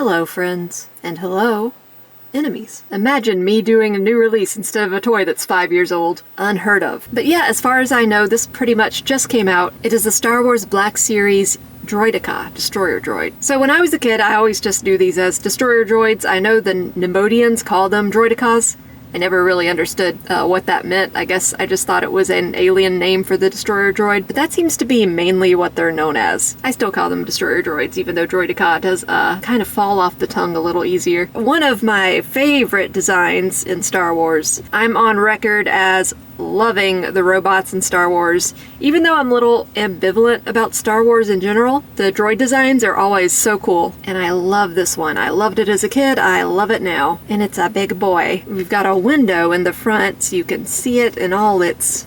Hello, friends. And hello, enemies. Imagine me doing a new release instead of a toy that's 5 years old. Unheard of. But yeah, as far as I know, this pretty much just came out. It is the Star Wars Black Series Droideka, Destroyer Droid. So when I was a kid, I always just knew these as Destroyer Droids. I know the Nemodians call them Droidekas. I never really understood what that meant. I guess I just thought it was an alien name for the Destroyer Droid, but that seems to be mainly what they're known as. I still call them Destroyer Droids, even though Droideka does kind of fall off the tongue a little easier. One of my favorite designs in Star Wars. I'm on record as loving the robots in Star Wars. Even though I'm a little ambivalent about Star Wars in general, the droid designs are always so cool. And I love this one. I loved it as a kid, I love it now. And it's a big boy. We've got a window in the front so you can see it in all its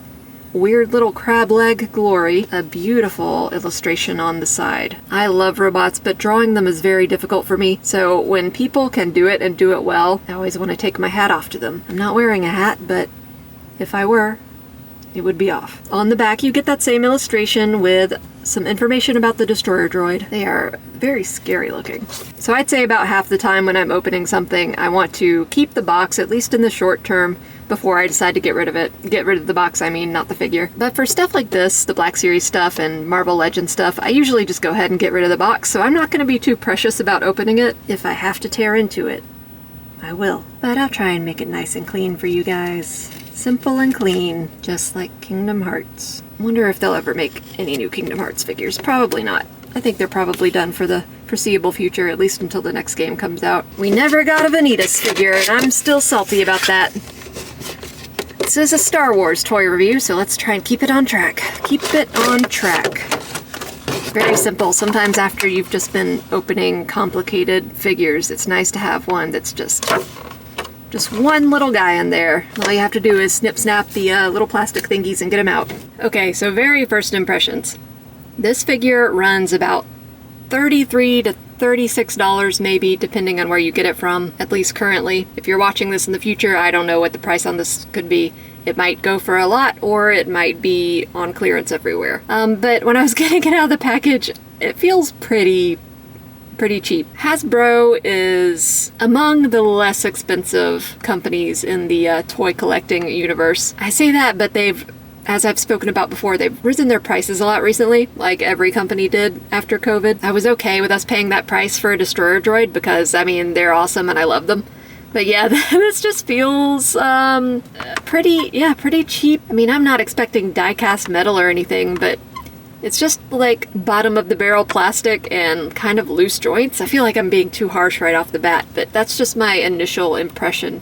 weird little crab leg glory. A beautiful illustration on the side. I love robots, but drawing them is very difficult for me. So when people can do it and do it well, I always want to take my hat off to them. I'm not wearing a hat, but if I were, it would be off. On the back, you get that same illustration with some information about the Destroyer Droid. They are very scary looking. So I'd say about half the time when I'm opening something, I want to keep the box, at least in the short term, before I decide to get rid of it. Get rid of the box, I mean, not the figure. But for stuff like this, the Black Series stuff and Marvel Legends stuff, I usually just go ahead and get rid of the box, so I'm not going to be too precious about opening it. If I have to tear into it, I will. But I'll try and make it nice and clean for you guys. Simple and clean, just like Kingdom Hearts. I wonder if they'll ever make any new Kingdom Hearts figures. Probably not. I think they're probably done for the foreseeable future, at least until the next game comes out. We never got a Vanitas figure, and I'm still salty about that. This is a Star Wars toy review, so let's try and keep it on track. Keep it on track. Very simple. Sometimes after you've just been opening complicated figures, it's nice to have one that's just one little guy in there. All you have to do is snip-snap the little plastic thingies and get him out. Okay, so very first impressions. This figure runs about $33 to $36 maybe, depending on where you get it from, at least currently. If you're watching this in the future, I don't know what the price on this could be. It might go for a lot, or it might be on clearance everywhere. But when I was getting it out of the package, it feels pretty cheap. Hasbro is among the less expensive companies in the toy collecting universe. I say that, but they've, as I've spoken about before, they've risen their prices a lot recently, like every company did after COVID. I was okay with us paying that price for a Destroyer Droid because, I mean, they're awesome and I love them. But yeah, this just feels pretty cheap. I mean, I'm not expecting die-cast metal or anything, but it's just like bottom of the barrel plastic and kind of loose joints. I feel like I'm being too harsh right off the bat, but that's just my initial impression.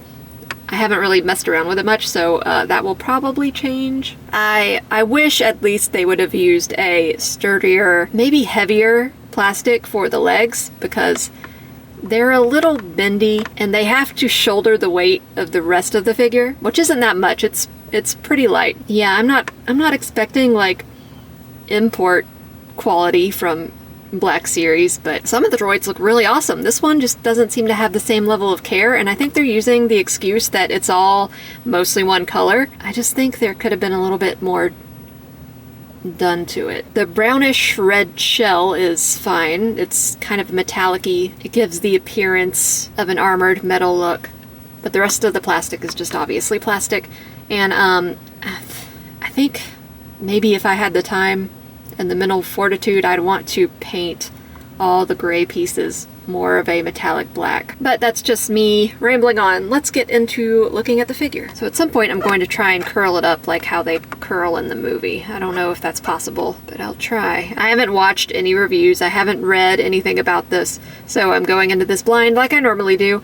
I haven't really messed around with it much, so that will probably change. I wish at least they would have used a sturdier, maybe heavier plastic for the legs, because they're a little bendy and they have to shoulder the weight of the rest of the figure, which isn't that much. It's pretty light. Yeah, I'm not expecting like import quality from Black Series, but some of the droids look really awesome. This one just doesn't seem to have the same level of care, and I think they're using the excuse that it's all mostly one color. I just think there could have been a little bit more done to it. The brownish red shell is fine. It's kind of metallic-y. It gives the appearance of an armored metal look, but the rest of the plastic is just obviously plastic. And I think maybe if I had the time and the mental fortitude, I'd want to paint all the gray pieces more of a metallic black. But that's just me rambling on. Let's get into looking at the figure. So at some point I'm going to try and curl it up like how they curl in the movie. I don't know if that's possible, but I'll try. I haven't watched any reviews. I haven't read anything about this, so I'm going into this blind like I normally do.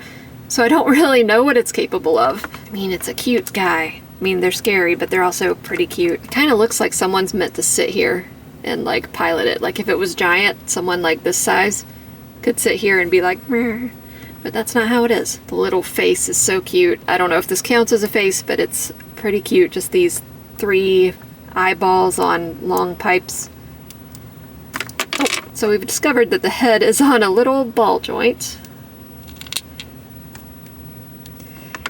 So I don't really know what it's capable of. I mean, it's a cute guy. I mean, they're scary, but they're also pretty cute. It kind of looks like someone's meant to sit here and like pilot it. Like if it was giant, someone like this size could sit here and be like, meh. But that's not how it is. The little face is so cute. I don't know if this counts as a face, but it's pretty cute. Just these 3 eyeballs on long pipes. Oh, so we've discovered that the head is on a little ball joint.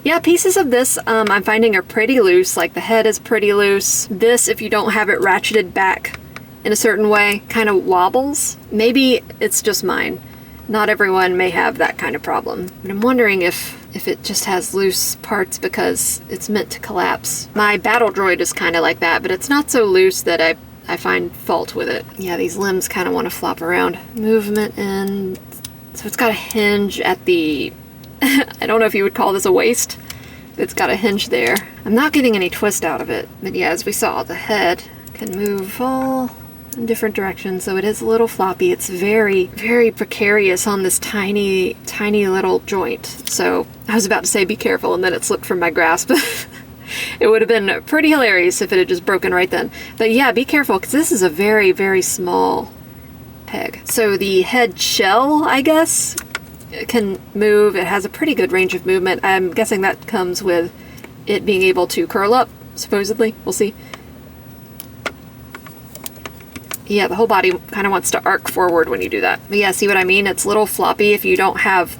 Yeah, pieces of this I'm finding are pretty loose. Like the head is pretty loose. This, if you don't have it ratcheted back in a certain way, kind of wobbles. Maybe it's just mine. Not everyone may have that kind of problem. But I'm wondering if it just has loose parts because it's meant to collapse. My battle droid is kind of like that, but it's not so loose that I find fault with it. Yeah, these limbs kind of want to flop around. Movement in. So it's got a hinge at the... I don't know if you would call this a waist. It's got a hinge there. I'm not getting any twist out of it. But yeah, as we saw, the head can move all in different directions, so it is a little floppy. It's very, very precarious on this tiny, tiny little joint. So I was about to say be careful, and then it slipped from my grasp. It would have been pretty hilarious if it had just broken right then. But yeah, be careful, because this is a very, very small peg. So the head shell, I guess, can move. It has a pretty good range of movement. I'm guessing that comes with it being able to curl up, supposedly. We'll see. Yeah, the whole body kind of wants to arc forward when you do that. But yeah, see what I mean? It's a little floppy if you don't have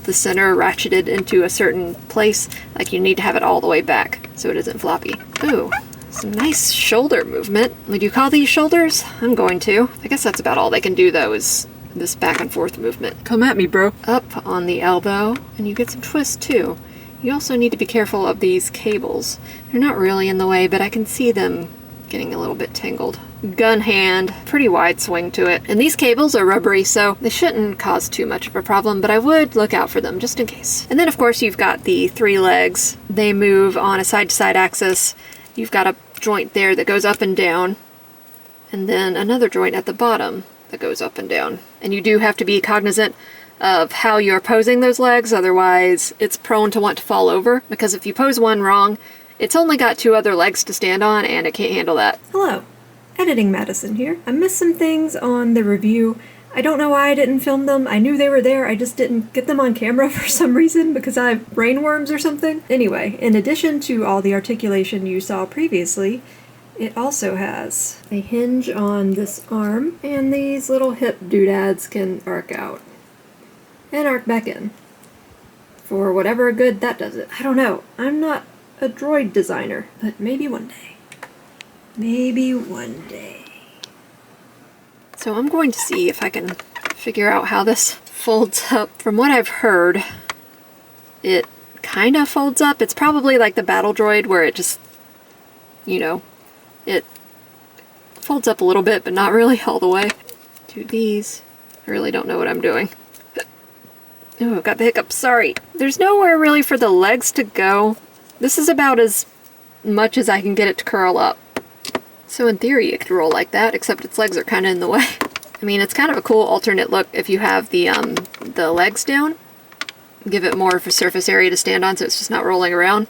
the center ratcheted into a certain place. Like, you need to have it all the way back so it isn't floppy. Ooh, some nice shoulder movement. Would you call these shoulders? I'm going to. I guess that's about all they can do, though, is this back and forth movement. Come at me, bro. Up on the elbow, and you get some twist, too. You also need to be careful of these cables. They're not really in the way, but I can see them getting a little bit tangled. Gun hand, pretty wide swing to it. And these cables are rubbery, so they shouldn't cause too much of a problem, but I would look out for them just in case. And then of course you've got the 3 legs. They move on a side-to-side axis. You've got a joint there that goes up and down, and then another joint at the bottom that goes up and down. And you do have to be cognizant of how you're posing those legs, otherwise it's prone to want to fall over, because if you pose one wrong, it's only got 2 other legs to stand on, and it can't handle that. Hello, Editing Madison here. I missed some things on the review. I don't know why I didn't film them. I knew they were there, I just didn't get them on camera for some reason because I have brainworms or something. Anyway, in addition to all the articulation you saw previously, it also has a hinge on this arm, and these little hip doodads can arc out and arc back in. For whatever good that does it. I don't know. I'm not a droid designer, but maybe one day. Maybe one day. So I'm going to see if I can figure out how this folds up. From what I've heard, it kind of folds up. It's probably like the battle droid where it just, you know, it folds up a little bit, but not really all the way. Do these. I really don't know what I'm doing. Oh, I've got the hiccups, sorry. There's nowhere really for the legs to go. This is about as much as I can get it to curl up. So in theory it could roll like that, except its legs are kind of in the way. I mean, it's kind of a cool alternate look if you have the legs down. Give it more of a surface area to stand on so it's just not rolling around.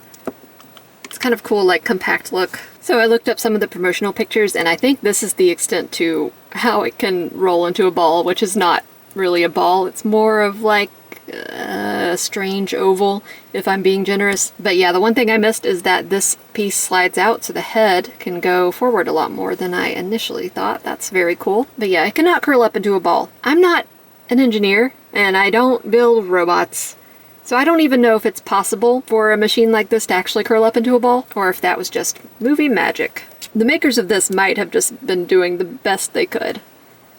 It's kind of cool, like, compact look. So I looked up some of the promotional pictures, and I think this is the extent to how it can roll into a ball, which is not really a ball. It's more of like a strange oval, if I'm being generous. But yeah, the one thing I missed is that this piece slides out so the head can go forward a lot more than I initially thought. That's very cool. But yeah, it cannot curl up into a ball. I'm not an engineer, and I don't build robots, so I don't even know if it's possible for a machine like this to actually curl up into a ball, or if that was just movie magic. The makers of this might have just been doing the best they could.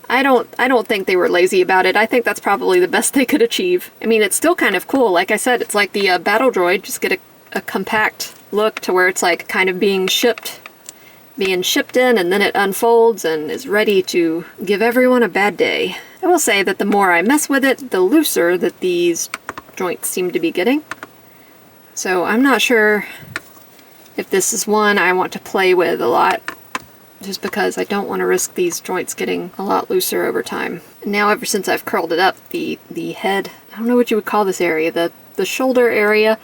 I don't think they were lazy about it. I think that's probably the best they could achieve. I mean, it's still kind of cool. Like I said, it's like the battle droid. Just get a compact look to where it's like kind of being shipped in, and then it unfolds and is ready to give everyone a bad day. I will say that the more I mess with it, the looser that these joints seem to be getting. So I'm not sure if this is one I want to play with a lot, just because I don't want to risk these joints getting a lot looser over time. And now, ever since I've curled it up, the head, I don't know what you would call this area, the shoulder area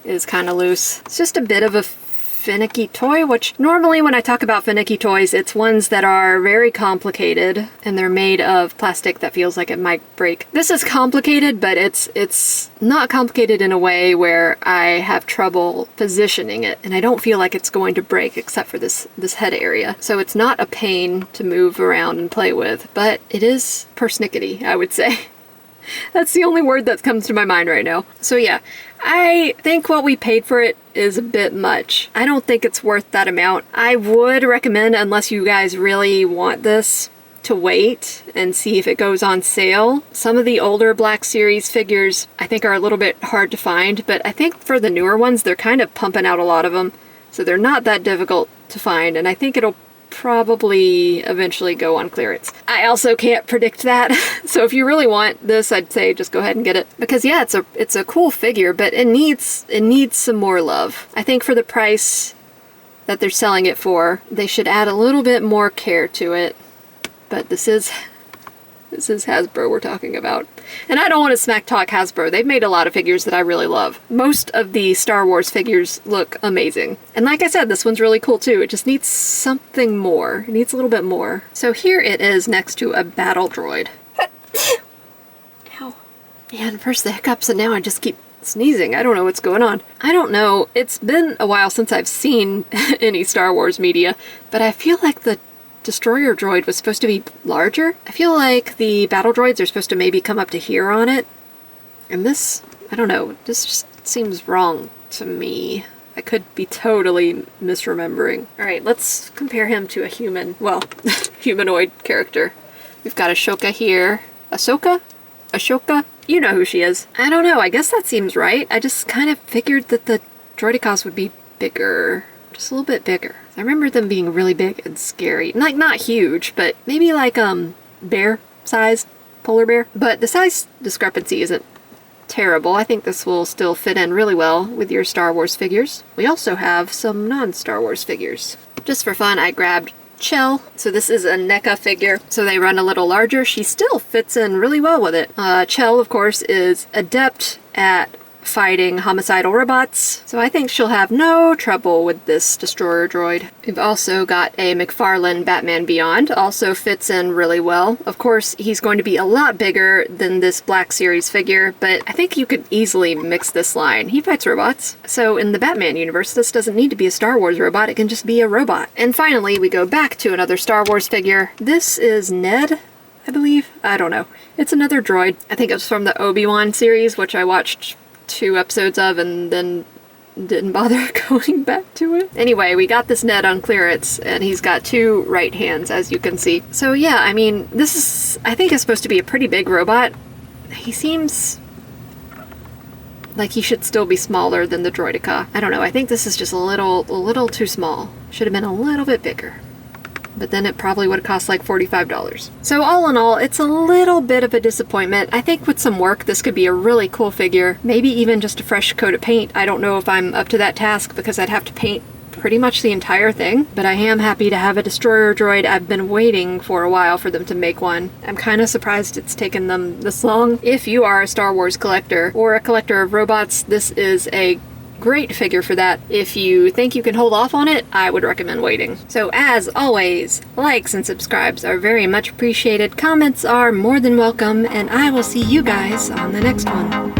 is kind of loose. It's just a bit of a finicky toy, which normally when I talk about finicky toys, it's ones that are very complicated and they're made of plastic that feels like it might break. This is complicated, but it's not complicated in a way where I have trouble positioning it, and I don't feel like it's going to break except for this head area. So it's not a pain to move around and play with, but it is persnickety, I would say. That's the only word that comes to my mind right now. So yeah, I think what we paid for it is a bit much. I don't think it's worth that amount. I would recommend, unless you guys really want this, to wait and see if it goes on sale. Some of the older Black Series figures I think are a little bit hard to find, but I think for the newer ones, they're kind of pumping out a lot of them, so they're not that difficult to find, and I think it'll probably eventually go on clearance. I also can't predict that, so if you really want this, I'd say just go ahead and get it, because yeah, it's a cool figure, but it needs some more love. I think for the price that they're selling it for, they should add a little bit more care to it. But this is Hasbro we're talking about. And I don't want to smack talk Hasbro. They've made a lot of figures that I really love. Most of the Star Wars figures look amazing. And like I said, this one's really cool too. It just needs something more. It needs a little bit more. So here it is next to a battle droid. Ow. Man, first the hiccups and now I just keep sneezing. I don't know what's going on. I don't know. It's been a while since I've seen any Star Wars media, but I feel like the Destroyer droid was supposed to be larger. I feel like the battle droids are supposed to maybe come up to here on it. And this, I don't know, this just seems wrong to me. I could be totally misremembering. Alright, let's compare him to a human, well, humanoid character. We've got Ahsoka here. Ahsoka? Ashoka? You know who she is. I don't know, I guess that seems right. I just kind of figured that the Droidekas would be bigger. Just a little bit bigger. I remember them being really big and scary. Like, not huge, but maybe like, bear-sized polar bear. But the size discrepancy isn't terrible. I think this will still fit in really well with your Star Wars figures. We also have some non-Star Wars figures. Just for fun, I grabbed Chell. So this is a NECA figure, so they run a little larger. She still fits in really well with it. Chell, of course, is adept at fighting homicidal robots, so I think she'll have no trouble with this destroyer droid. We've also got a McFarlane Batman Beyond, also fits in really well. Of course, he's going to be a lot bigger than this Black Series figure, but I think you could easily mix this line. He fights robots, so in the Batman universe, this doesn't need to be a Star Wars robot, it can just be a robot. And finally, we go back to another Star Wars figure. This is Ned, I believe? I don't know. It's another droid. I think it was from the Obi-Wan series, which I watched 2 episodes of and then didn't bother going back to it. Anyway, we got this Ned on clearance and he's got 2 right hands, as you can see. So yeah, I mean, this is, I think, is supposed to be a pretty big robot. He seems like he should still be smaller than the Droideka. I don't know, I think this is just a little too small. Should have been a little bit bigger. But then it probably would have cost like $45. So all in all, it's a little bit of a disappointment. I think with some work, this could be a really cool figure. Maybe even just a fresh coat of paint. I don't know if I'm up to that task because I'd have to paint pretty much the entire thing. But I am happy to have a destroyer droid. I've been waiting for a while for them to make one. I'm kind of surprised it's taken them this long. If you are a Star Wars collector or a collector of robots, this is a great figure for that. If you think you can hold off on it, I would recommend waiting. So as always, likes and subscribes are very much appreciated, comments are more than welcome, and I will see you guys on the next one.